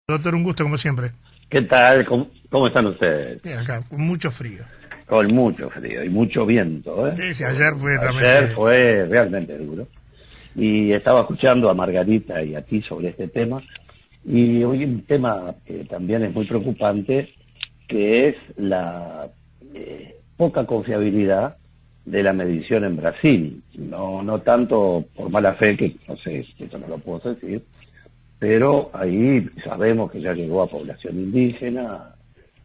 Doctor, un gusto como siempre. ¿Qué tal? ¿Cómo están ustedes? Bien, acá, con mucho frío. Con mucho frío y mucho viento, ¿eh? Sí, ayer fue Ayer fue realmente duro. Y estaba escuchando a Margarita y a ti sobre este tema. Y hoy un tema que también es muy preocupante, que es la poca confiabilidad de la medición en Brasil. No tanto por mala fe, que no sé, eso no lo puedo decir, pero ahí sabemos que ya llegó a población indígena.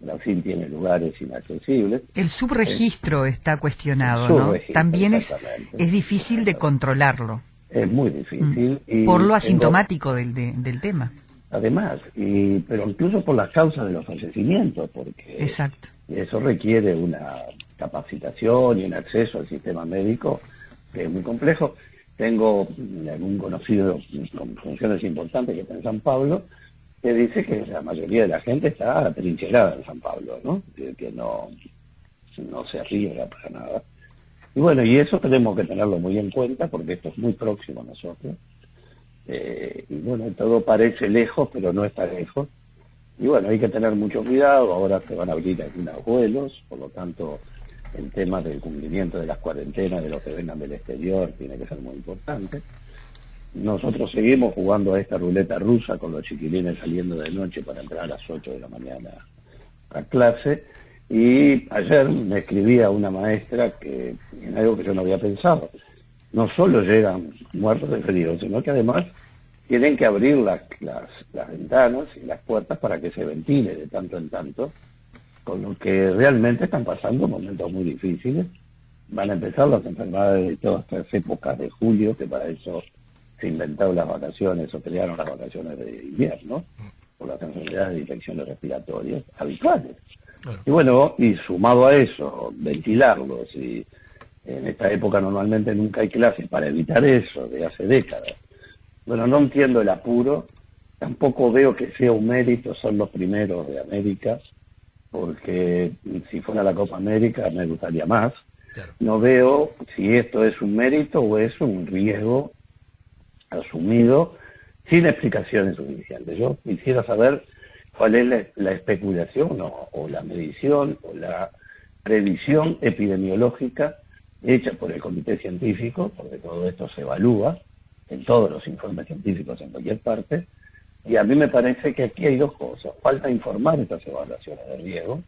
Brasil tiene lugares inaccesibles. El subregistro está cuestionado, El ¿no? subregistro, También es exactamente. difícil de controlarlo, Es muy difícil. Y por lo asintomático del tema. Además, pero incluso por las causas de los fallecimientos, porque Exacto. eso requiere una capacitación y un acceso al sistema médico que es muy complejo. Tengo algún conocido con funciones importantes que está en San Pablo, que dice que la mayoría de la gente está atrincherada en San Pablo, ¿no? Que no se arriesga para nada. Y bueno, y eso tenemos que tenerlo muy en cuenta porque esto es muy próximo a nosotros. Y bueno, todo parece lejos, pero no está lejos. Y bueno, hay que tener mucho cuidado. Ahora se van a abrir algunos vuelos, por lo tanto el tema del cumplimiento de las cuarentenas de los que vengan del exterior tiene que ser muy importante. Nosotros seguimos jugando a esta ruleta rusa con los chiquilines saliendo de noche para entrar a las 8 de la mañana a clase. Y ayer me escribía una maestra que en algo que yo no había pensado. No solo llegan muertos de frío, sino que además tienen que abrir las ventanas y las puertas para que se ventile de tanto en tanto, con lo que realmente están pasando momentos muy difíciles. Van a empezar las enfermedades de todas estas épocas de julio, que para eso se inventaron las vacaciones o crearon las vacaciones de invierno, por las enfermedades de infecciones respiratorias habituales. Y bueno, y sumado a eso, ventilarlos, y en esta época normalmente nunca hay clases para evitar eso, de hace décadas. Bueno, no entiendo el apuro, tampoco veo que sea un mérito ser los primeros de América, porque si fuera la Copa América me gustaría más. Claro. No veo si esto es un mérito o es un riesgo asumido sin explicaciones suficientes. Yo quisiera saber cuál es la especulación o la medición o la previsión epidemiológica hecha por el comité científico, porque todo esto se evalúa en todos los informes científicos en cualquier parte, y a mí me parece que aquí hay dos cosas. Falta informar estas evaluaciones de riesgo,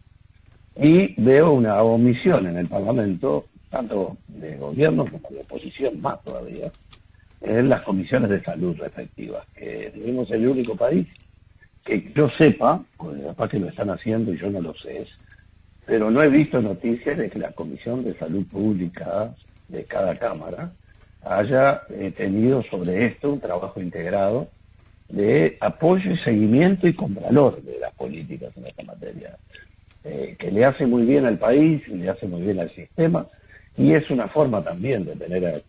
y veo una omisión en el Parlamento, tanto de gobierno como de oposición, más todavía, en las comisiones de salud respectivas, que tenemos el único país que yo sepa, pues capaz que lo están haciendo y yo no lo sé, pero no he visto noticias de que la Comisión de Salud Pública de cada Cámara haya tenido sobre esto un trabajo integrado de apoyo y seguimiento y contralor de las políticas en esta materia, que le hace muy bien al país y le hace muy bien al sistema, y es una forma también de tener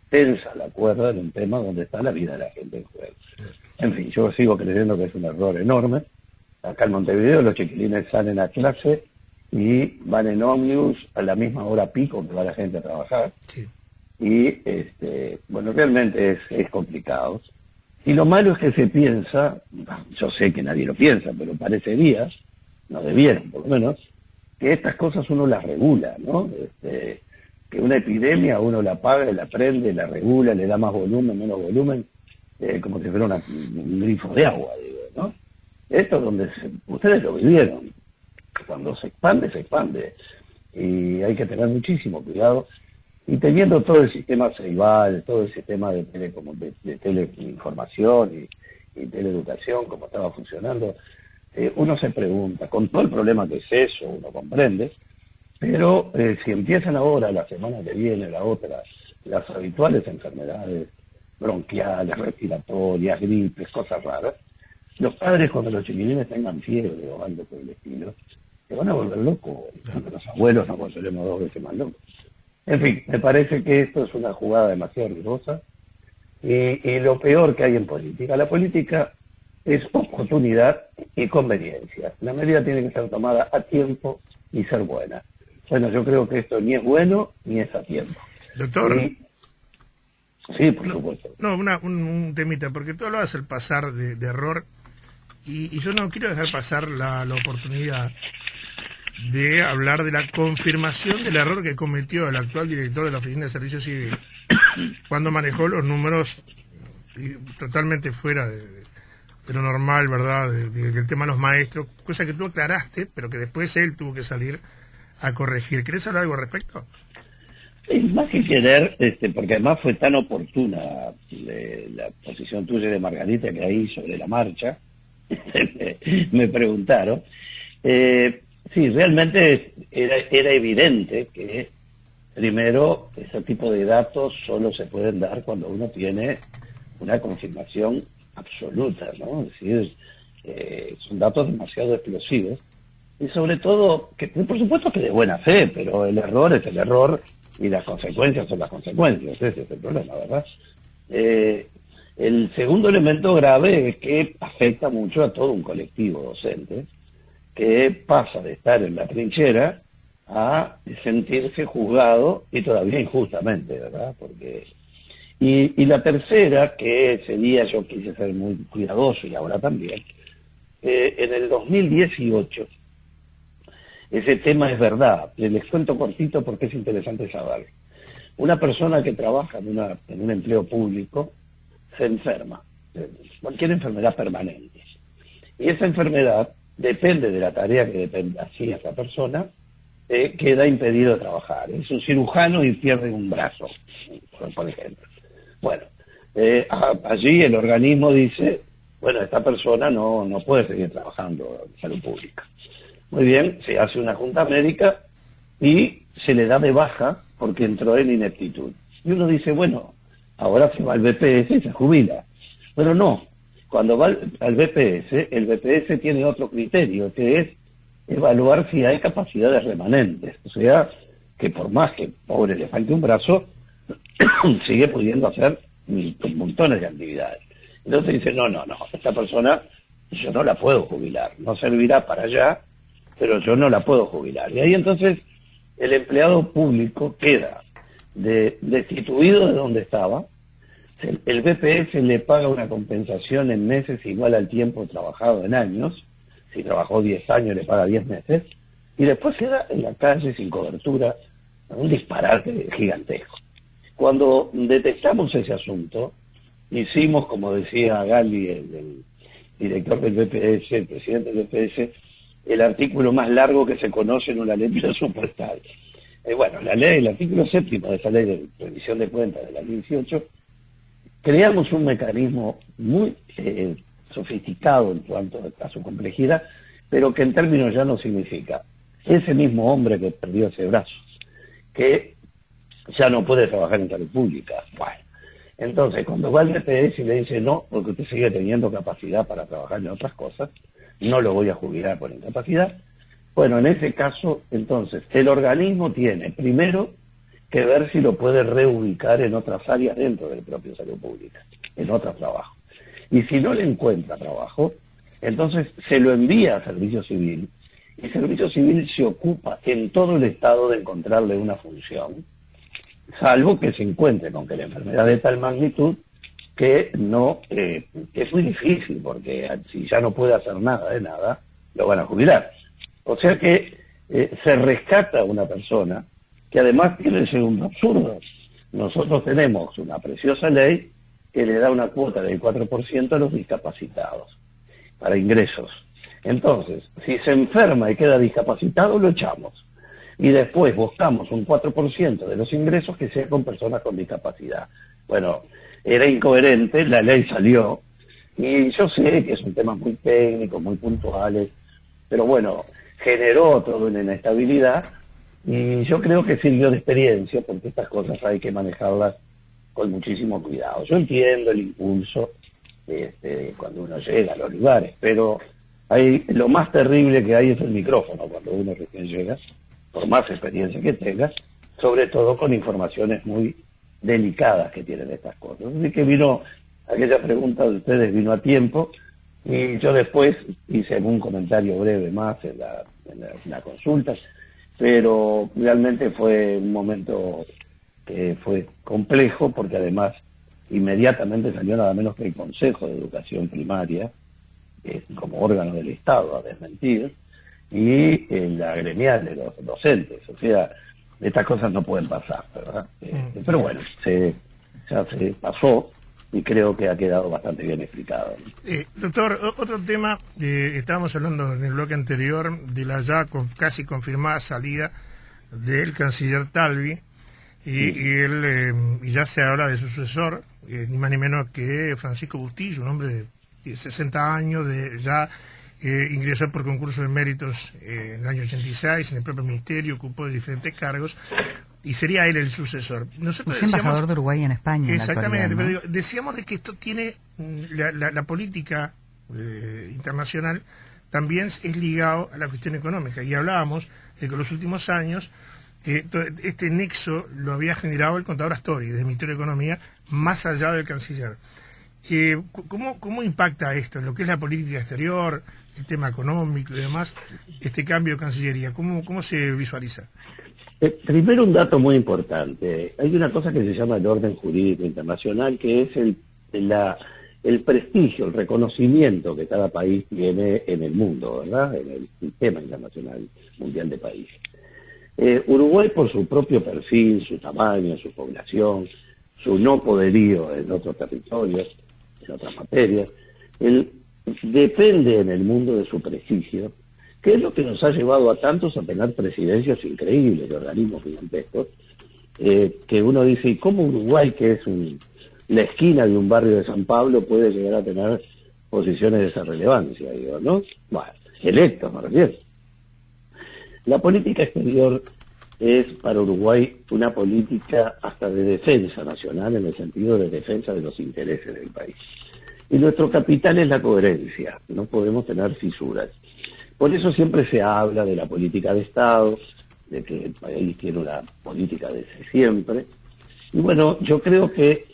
tensa la cuerda en un tema donde está la vida de la gente en juego. En fin, yo sigo creyendo que es un error enorme. Acá en Montevideo los chiquilines salen a clase y van en ómnibus a la misma hora pico que va la gente a trabajar. Sí. Y bueno, realmente es complicado. Y lo malo es que se piensa, yo sé que nadie lo piensa, pero parecería, no debieran por lo menos, que estas cosas uno las regula, ¿no? Que una epidemia uno la paga, la prende, la regula, le da más volumen, menos volumen, como si fuera un grifo de agua, digo, ¿no? Esto es donde ustedes lo vivieron. Cuando se expande, y hay que tener muchísimo cuidado. Y teniendo todo el sistema ceibal, todo el sistema de teleinformación y teleeducación, como estaba funcionando, uno se pregunta, con todo el problema que es eso, uno comprende, pero si empiezan ahora, la semana que viene, la otra, las habituales enfermedades bronquiales, respiratorias, gripes, cosas raras, los padres cuando los chiquilines tengan fiebre o algo por el estilo, se van a volver locos. Los abuelos nos volveremos 2 veces más locos. En fin, me parece que esto es una jugada demasiado riesgosa, y lo peor que hay en política. La política es oportunidad y conveniencia. La medida tiene que ser tomada a tiempo y ser buena. Bueno, yo creo que esto ni es bueno ni es a tiempo. Doctor. Sí, por supuesto. No, un temita, porque tú hablabas del pasar de error Y yo no quiero dejar pasar la oportunidad de hablar de la confirmación del error que cometió el actual director de la Oficina de Servicio Civil cuando manejó los números totalmente fuera de lo normal, ¿verdad? Del tema de los maestros, cosa que tú aclaraste, pero que después él tuvo que salir a corregir. ¿Querés hablar algo al respecto? Más que querer, porque además fue tan oportuna la posición tuya de Margarita que ahí sobre la marcha, me preguntaron. Sí, realmente era evidente que, primero, ese tipo de datos solo se pueden dar cuando uno tiene una confirmación absoluta, ¿no? Es decir, son datos demasiado explosivos y sobre todo, que por supuesto que de buena fe, pero el error es el error y las consecuencias son las consecuencias, ese es el problema, ¿verdad? El segundo elemento grave es que afecta mucho a todo un colectivo docente que pasa de estar en la trinchera a sentirse juzgado y todavía injustamente, ¿verdad? Porque y la tercera, que ese día yo quise ser muy cuidadoso y ahora también, en el 2018, ese tema es verdad, les cuento cortito porque es interesante saber. Una persona que trabaja en un empleo público se enferma, cualquier enfermedad permanente. Y esa enfermedad depende de la tarea que hacía esa persona, queda impedido de trabajar. Es un cirujano y pierde un brazo, por ejemplo. Bueno, allí el organismo dice, bueno, esta persona no puede seguir trabajando en salud pública. Muy bien, se hace una junta médica y se le da de baja porque entró en ineptitud. Y uno dice, bueno, ahora se va al BPS y se jubila. Pero no, cuando va al BPS, el BPS tiene otro criterio, que es evaluar si hay capacidades remanentes. O sea, que por más que pobre le falte un brazo, sigue pudiendo hacer montones de actividades. Entonces dice, no, esta persona yo no la puedo jubilar, no servirá para allá, pero yo no la puedo jubilar. Y ahí entonces el empleado público queda destituido de donde estaba, el BPS le paga una compensación en meses igual al tiempo trabajado en años, si trabajó 10 años le paga 10 meses, y después queda en la calle sin cobertura, un disparate gigantesco. Cuando detectamos ese asunto, hicimos, como decía Gali, el director del BPS, el presidente del BPS, el artículo más largo que se conoce en una ley presupuestal. Bueno, el artículo 7º de esa ley de revisión de cuentas de la 18, creamos un mecanismo muy sofisticado en cuanto a su complejidad, pero que en términos ya no significa ese mismo hombre que perdió ese brazo, que ya no puede trabajar en salud pública. Bueno, entonces cuando va al BPS y le dice no, porque usted sigue teniendo capacidad para trabajar en otras cosas, no lo voy a jubilar por incapacidad. Bueno, en ese caso, entonces, el organismo tiene primero que ver si lo puede reubicar en otras áreas dentro del propio salud pública, en otro trabajo. Y si no le encuentra trabajo, entonces se lo envía a Servicio Civil, y Servicio Civil se ocupa en todo el Estado de encontrarle una función, salvo que se encuentre con que la enfermedad es de tal magnitud que no, que es muy difícil, porque si ya no puede hacer nada de nada, lo van a jubilar. O sea que se rescata a una persona que además tiene el segundo absurdo. Nosotros tenemos una preciosa ley que le da una cuota del 4% a los discapacitados para ingresos. Entonces, si se enferma y queda discapacitado, lo echamos. Y después buscamos un 4% de los ingresos que sea con personas con discapacidad. Bueno, era incoherente, la ley salió, y yo sé que es un tema muy técnico, muy puntuales, pero bueno, generó toda una inestabilidad, y yo creo que sirvió de experiencia, porque estas cosas hay que manejarlas con muchísimo cuidado. Yo entiendo el impulso cuando uno llega a los lugares, pero lo más terrible que hay es el micrófono cuando uno recién llega, por más experiencia que tenga, sobre todo con informaciones muy delicadas que tienen estas cosas. Así que vino, aquella pregunta de ustedes vino a tiempo, y yo después hice algún comentario breve más en la consulta, pero realmente fue un momento que fue complejo, porque además inmediatamente salió nada menos que el Consejo de Educación Primaria, como órgano del Estado a desmentir, y la gremial de los docentes. O sea, estas cosas no pueden pasar, ¿verdad? Pero bueno, ya se pasó y creo que ha quedado bastante bien explicado. Doctor, otro tema, estábamos hablando en el bloque anterior de la ya casi confirmada salida del canciller Talvi, y ya se habla de su sucesor, ni más ni menos que Francisco Bustillo, un hombre de 60 años, ya ingresó por concurso de méritos en el año 86 en el propio ministerio, ocupó diferentes cargos, y sería él el sucesor. Nosotros es embajador de Uruguay en España. Exactamente, ¿no? Pero decíamos de que esto tiene, la política internacional también es ligado a la cuestión económica, y hablábamos de que en los últimos años este nexo lo había generado el contador Astori, del Ministerio de Economía, más allá del canciller. ¿Cómo impacta esto en lo que es la política exterior, el tema económico y demás, este cambio de Cancillería? ¿Cómo se visualiza? Primero, un dato muy importante. Hay una cosa que se llama el orden jurídico internacional, que es el prestigio, el reconocimiento que cada país tiene en el mundo, ¿verdad? En el sistema internacional mundial de países. Uruguay, por su propio perfil, su tamaño, su población, su no poderío en otros territorios, en otras materias, él depende en el mundo de su prestigio, que es lo que nos ha llevado a tantos a tener presidencias increíbles de organismos gigantescos, que uno dice, ¿y cómo Uruguay, que es la esquina de un barrio de San Pablo, puede llegar a tener posiciones de esa relevancia? Digo, ¿no? Bueno, electos, me refiero. La política exterior es para Uruguay una política hasta de defensa nacional, en el sentido de defensa de los intereses del país. Y nuestro capital es la coherencia, no podemos tener fisuras. Por eso siempre se habla de la política de Estado, de que el país tiene una política desde siempre. Y bueno, yo creo que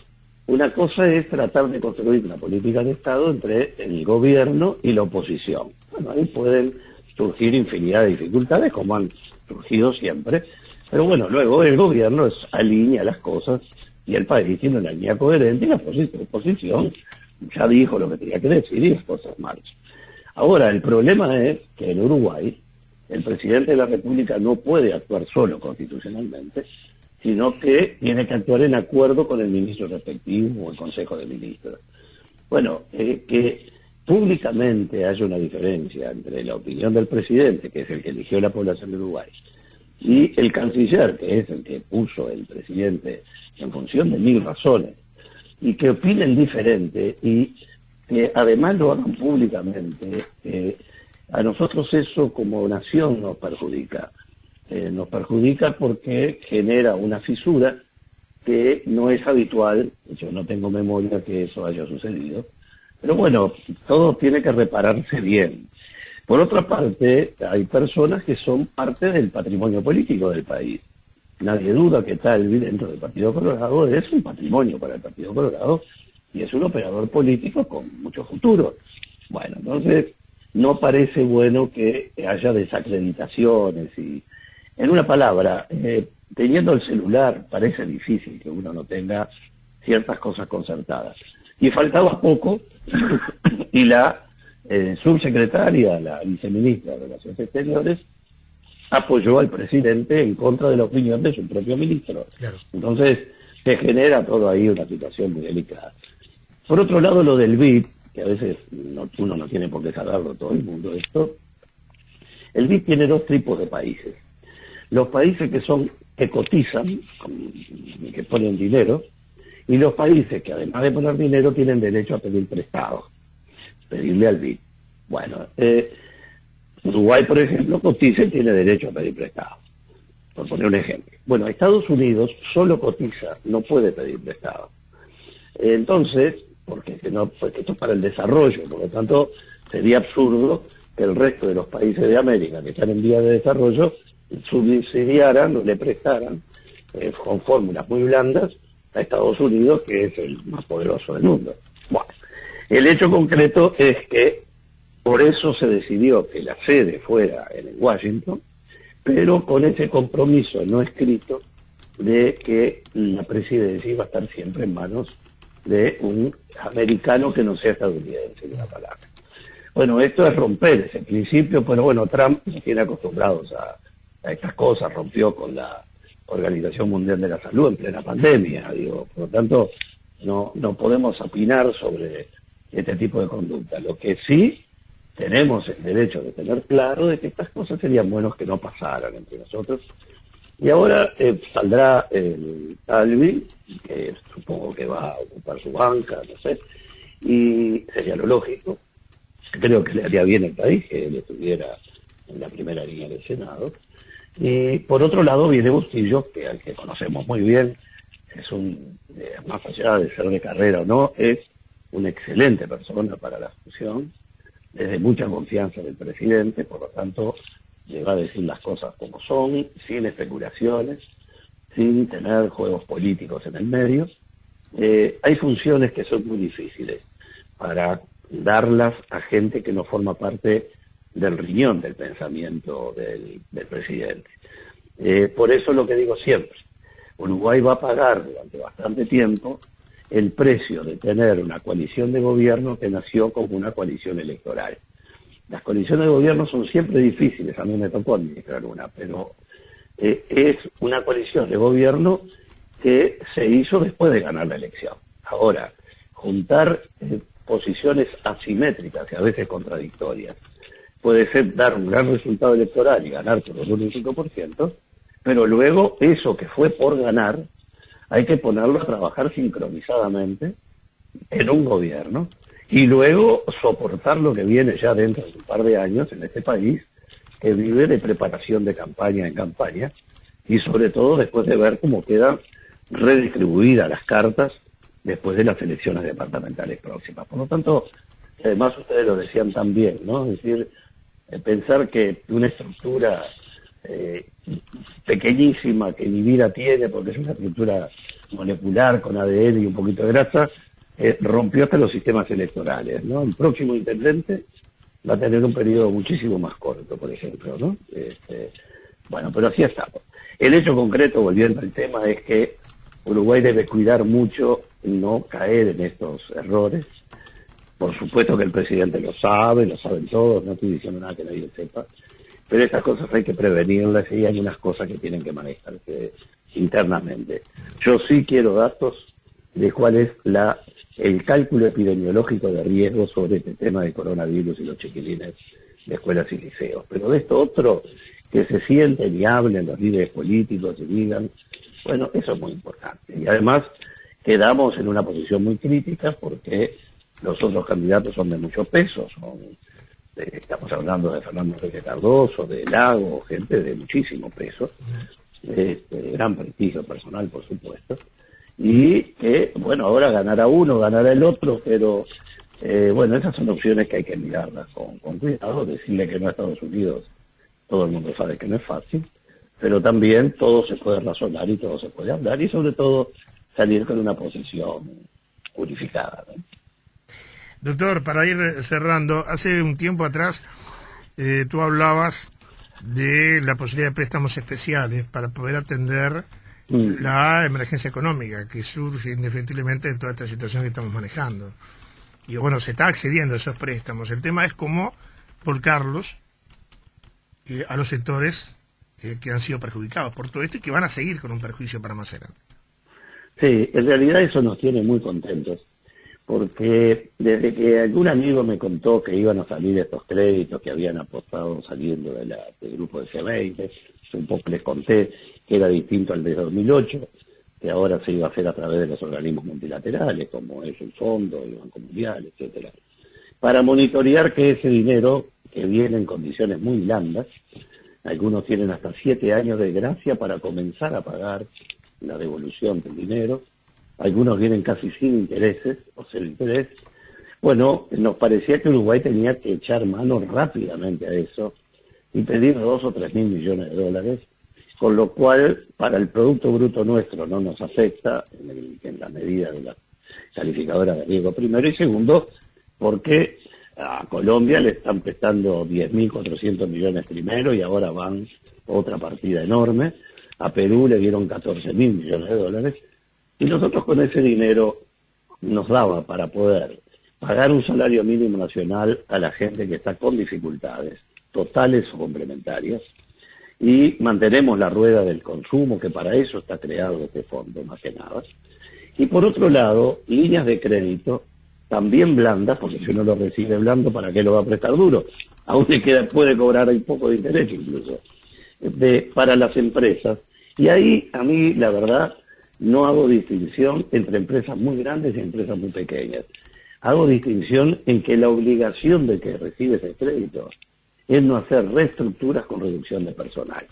una cosa es tratar de construir una política de Estado entre el gobierno y la oposición. Bueno, ahí pueden surgir infinidad de dificultades, como han surgido siempre. Pero bueno, luego el gobierno alinea las cosas y el país tiene una línea coherente y la oposición ya dijo lo que tenía que decir y las cosas marchan. Ahora, el problema es que en Uruguay el presidente de la República no puede actuar solo constitucionalmente, sino que tiene que actuar en acuerdo con el ministro respectivo o el Consejo de Ministros. Bueno, que públicamente haya una diferencia entre la opinión del presidente, que es el que eligió la población de Uruguay, y el canciller, que es el que puso el presidente en función de 1000 razones, y que opinen diferente y que además lo hagan públicamente, a nosotros eso como nación nos perjudica. Nos perjudica porque genera una fisura que no es habitual. Yo no tengo memoria que eso haya sucedido, pero bueno, todo tiene que repararse bien. Por otra parte, hay personas que son parte del patrimonio político del país. Nadie duda que Talvi, dentro del Partido Colorado, es un patrimonio para el Partido Colorado y es un operador político con mucho futuro. Bueno, entonces no parece bueno que haya desacreditaciones y, en una palabra, teniendo el celular parece difícil que uno no tenga ciertas cosas concertadas. Y faltaba poco y la subsecretaria, la viceministra de Relaciones Exteriores, apoyó al presidente en contra de la opinión de su propio ministro. Claro. Entonces se genera todo ahí una situación muy delicada. Por otro lado, lo del BID, que a veces uno no tiene por qué saberlo todo el mundo esto, el BID tiene dos tipos de países. Los países que cotizan, y que ponen dinero, y los países que además de poner dinero tienen derecho a pedir prestado, pedirle al BID. Bueno, Uruguay, por ejemplo, cotiza y tiene derecho a pedir prestado, por poner un ejemplo. Bueno, Estados Unidos solo cotiza, no puede pedir prestado. Entonces, porque esto es para el desarrollo, por lo tanto, sería absurdo que el resto de los países de América que están en vías de desarrollo subsidiaran o le prestaran con fórmulas muy blandas a Estados Unidos, que es el más poderoso del mundo. Bueno, el hecho concreto es que por eso se decidió que la sede fuera en Washington, pero con ese compromiso no escrito de que la presidencia iba a estar siempre en manos de un americano que no sea estadounidense, en una palabra. Bueno, esto es romper ese principio, pero bueno, Trump nos tiene acostumbrados a estas cosas, rompió con la Organización Mundial de la Salud en plena pandemia, digo, por lo tanto, no podemos opinar sobre este tipo de conducta. Lo que sí tenemos el derecho de tener claro de que estas cosas serían buenos que no pasaran entre nosotros. Y ahora saldrá el Talvi, que supongo que va a ocupar su banca, no sé, y sería lo lógico. Creo que le haría bien al país que él estuviera en la primera línea del Senado. Y por otro lado viene Bustillo, que al que conocemos muy bien, es más allá de ser de carrera o no, es una excelente persona para la función, es de mucha confianza del presidente, por lo tanto le va a decir las cosas como son, sin especulaciones, sin tener juegos políticos en el medio. Hay funciones que son muy difíciles para darlas a gente que no forma parte del riñón del pensamiento del presidente. Por eso lo que digo siempre, Uruguay va a pagar durante bastante tiempo el precio de tener una coalición de gobierno que nació como una coalición electoral. Las coaliciones de gobierno son siempre difíciles, a mí me tocó administrar una, pero es una coalición de gobierno que se hizo después de ganar la elección. Ahora, juntar posiciones asimétricas y a veces contradictorias puede ser dar un gran resultado electoral y ganar por el 1 y 5%, pero luego eso que fue por ganar hay que ponerlo a trabajar sincronizadamente en un gobierno y luego soportar lo que viene ya dentro de un par de años en este país, que vive de preparación de campaña en campaña, y sobre todo después de ver cómo quedan redistribuidas las cartas después de las elecciones departamentales próximas. Por lo tanto, además ustedes lo decían también, ¿no? Es decir, pensar que una estructura pequeñísima que ni vida tiene, porque es una estructura molecular con ADN y un poquito de grasa, rompió hasta los sistemas electorales, ¿no? El próximo intendente va a tener un periodo muchísimo más corto, por ejemplo, ¿no? Bueno, pero así estamos. El hecho concreto, volviendo al tema, es que Uruguay debe cuidar mucho no caer en estos errores. Por supuesto que el presidente lo saben todos, no estoy diciendo nada que nadie sepa, pero estas cosas hay que prevenirlas y hay unas cosas que tienen que manejarse internamente. Yo sí quiero datos de cuál es el cálculo epidemiológico de riesgo sobre este tema de coronavirus y los chiquilines de escuelas y liceos. Pero de esto otro, que se sienten y hablen los líderes políticos y digan, bueno, eso es muy importante. Y además quedamos en una posición muy crítica porque los otros candidatos son de mucho peso, estamos hablando de Fernando Enrique Cardoso, de Lago, gente de muchísimo peso, de gran prestigio personal, por supuesto, y que, bueno, ahora ganará uno, ganará el otro, pero, bueno, esas son opciones que hay que mirarlas con cuidado, decirle que no a Estados Unidos, todo el mundo sabe que no es fácil, pero también todo se puede razonar y todo se puede hablar, y sobre todo salir con una posición unificada, ¿no? Doctor, para ir cerrando, hace un tiempo atrás tú hablabas de la posibilidad de préstamos especiales para poder atender la emergencia económica que surge indefectiblemente de toda esta situación que estamos manejando. Y bueno, se está accediendo a esos préstamos. El tema es cómo volcarlos a los sectores que han sido perjudicados por todo esto y que van a seguir con un perjuicio para más adelante. Sí, en realidad eso nos tiene muy contentos, porque desde que algún amigo me contó que iban a salir estos créditos que habían apostado saliendo del grupo de G20, un poco les conté que era distinto al de 2008, que ahora se iba a hacer a través de los organismos multilaterales, como es el Fondo, el Banco Mundial, etcétera, para monitorear que ese dinero, que viene en condiciones muy blandas, algunos tienen hasta 7 años de gracia para comenzar a pagar la devolución del dinero, algunos vienen casi sin intereses, o sin interés. Bueno, nos parecía que Uruguay tenía que echar mano rápidamente a eso y pedir 2 o 3 mil millones de dólares, con lo cual para el Producto Bruto nuestro no nos afecta en la medida de la calificadora de riesgo primero, y segundo, porque a Colombia le están prestando 10.400 millones primero y ahora van otra partida enorme, a Perú le dieron 14 mil millones de dólares, y nosotros con ese dinero nos daba para poder pagar un salario mínimo nacional a la gente que está con dificultades, totales o complementarias, y mantenemos la rueda del consumo, que para eso está creado este fondo, más que nada. Y por otro lado, líneas de crédito también blandas, porque si uno lo recibe blando, ¿para qué lo va a prestar duro? Aún le queda, puede cobrar un poco de interés incluso, para las empresas. Y ahí, a mí, la verdad, no hago distinción entre empresas muy grandes y empresas muy pequeñas. Hago distinción en que la obligación de que recibe ese crédito es no hacer reestructuras con reducción de personal.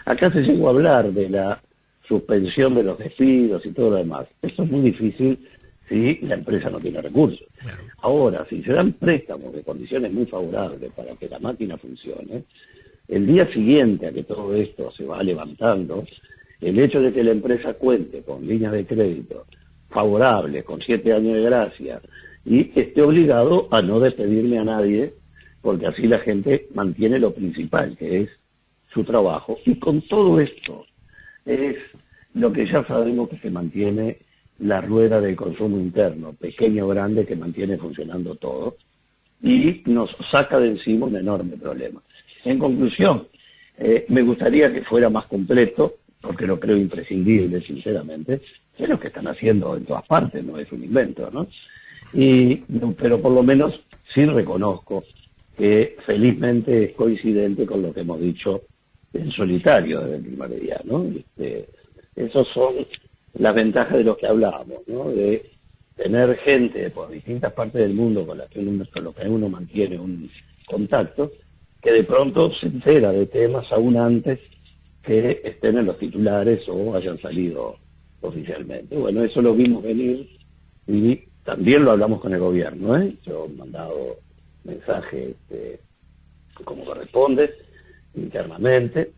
Acá se llegó a hablar de la suspensión de los despidos y todo lo demás. Eso es muy difícil si la empresa no tiene recursos. Claro. Ahora, si se dan préstamos de condiciones muy favorables para que la máquina funcione, el día siguiente a que todo esto se va levantando, el hecho de que la empresa cuente con líneas de crédito favorables, con 7 años de gracia, y esté obligado a no despedirme a nadie, porque así la gente mantiene lo principal, que es su trabajo. Y con todo esto es lo que ya sabemos, que se mantiene la rueda del consumo interno, pequeño o grande, que mantiene funcionando todo, y nos saca de encima un enorme problema. En conclusión, me gustaría que fuera más completo, porque lo creo imprescindible, sinceramente, es lo que están haciendo en todas partes, no es un invento, ¿no? Pero por lo menos sí reconozco que felizmente es coincidente con lo que hemos dicho en solitario desde el primer día, ¿no? Esos son las ventajas de lo que hablábamos, ¿no? De tener gente por distintas partes del mundo con lo que uno mantiene un contacto, que de pronto se entera de temas aún antes que estén en los titulares o hayan salido oficialmente. Bueno, eso lo vimos venir y también lo hablamos con el gobierno, ¿eh? Yo he mandado mensajes como corresponde, internamente,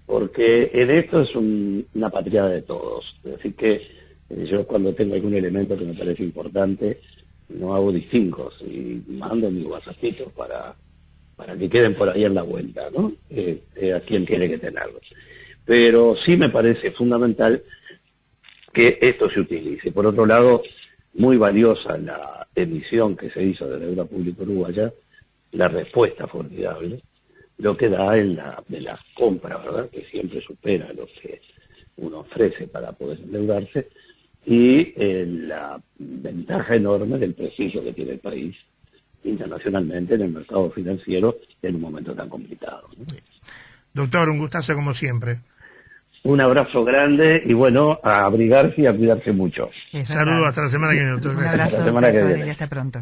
porque en esto es una patriada de todos. Así que yo cuando tengo algún elemento que me parece importante, no hago distingos y mando mis whatsappitos para que queden por ahí en la vuelta, ¿no? A quien tiene que tenerlos. Pero sí me parece fundamental que esto se utilice. Por otro lado, muy valiosa la emisión que se hizo de la deuda pública uruguaya, la respuesta formidable, lo que da de las compras, ¿verdad?, que siempre supera lo que uno ofrece para poder endeudarse, y la ventaja enorme del prestigio que tiene el país internacionalmente en el mercado financiero en un momento tan complicado, ¿no? Doctor, un gustazo como siempre. Un abrazo grande y bueno, a abrigarse y a cuidarse mucho. Es Saludos, hasta la semana que viene, doctor. Un Gracias. abrazo, Hasta la semana que doctor, viene. y hasta pronto.